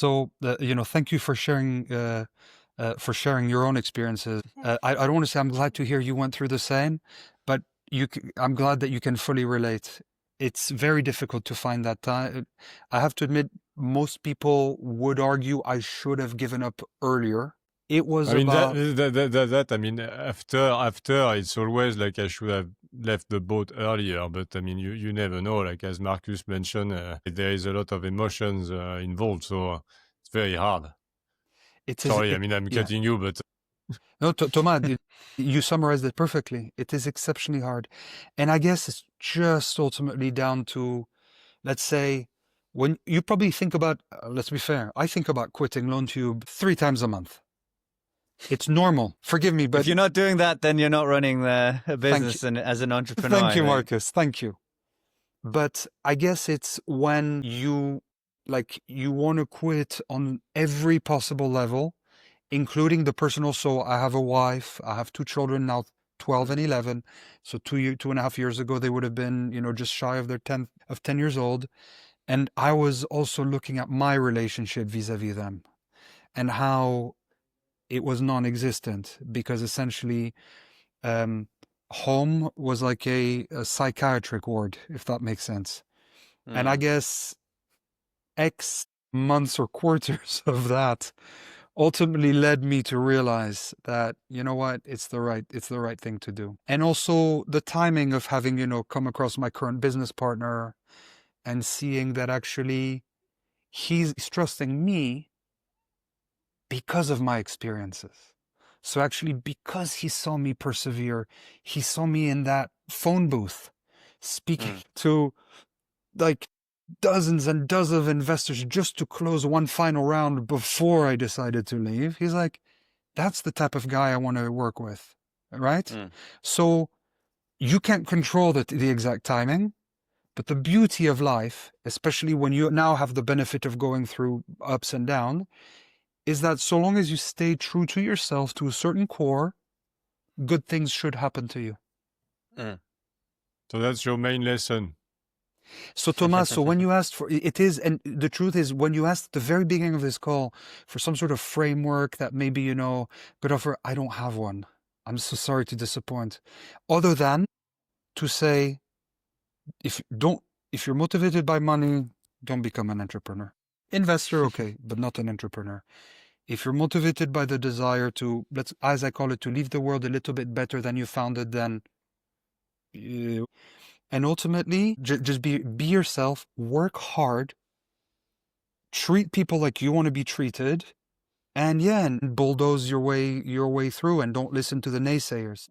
So, thank you for sharing your own experiences. I don't want to say I'm glad to hear you went through the same, but I'm glad that you can fully relate. It's very difficult to find that time. I have to admit, most people would argue I should have given up earlier. It was I mean, about, I mean, after, it's always like I should have left the boat earlier, but I mean, you never know. Like as Markus mentioned, there is a lot of emotions involved, so it's very hard. it is, Sorry, I mean, I'm yeah. cutting you, but No, Thomas, you summarized it perfectly. It is exceptionally hard. And I guess it's just ultimately down to, let's say, when you probably think about, let's be fair, I think about quitting LoanTube 3 times a month. It's normal. Forgive me, but if you're not doing that, then you're not running a thank business you. and as an entrepreneur. Thank you, I think. Markus. Thank you. But I guess it's when you want to quit on every possible level, including the personal. So I have a wife, I have 2 children now, 12 and 11. So 2.5 years ago, they would have been, just shy of 10 years old. And I was also looking at my relationship vis-a-vis them and how it was non-existent, because essentially home was like a psychiatric ward, if that makes sense. And I guess X months or quarters of that ultimately led me to realize that, you know what, it's the right thing to do. And also the timing of having, come across my current business partner and seeing that actually he's trusting me because of my experiences. So actually, because he saw me persevere, he saw me in that phone booth speaking to like dozens and dozens of investors just to close one final round before I decided to leave. He's like, that's the type of guy I want to work with, right? So you can't control the exact timing, but the beauty of life, especially when you now have the benefit of going through ups and downs, is that so long as you stay true to yourself, to a certain core, good things should happen to you. so that's your main lesson. So Thomas, so when you asked for, it is, and the truth is, when you asked at the very beginning of this call for some sort of framework that maybe, could offer, I don't have one. I'm so sorry to disappoint. Other than to say, if you're motivated by money, don't become an entrepreneur. Investor, okay, but not an entrepreneur. If you're motivated by the desire to, as I call it, to leave the world a little bit better than you found it, then, and ultimately, just be yourself, work hard, treat people like you want to be treated, and bulldoze your way through, and don't listen to the naysayers.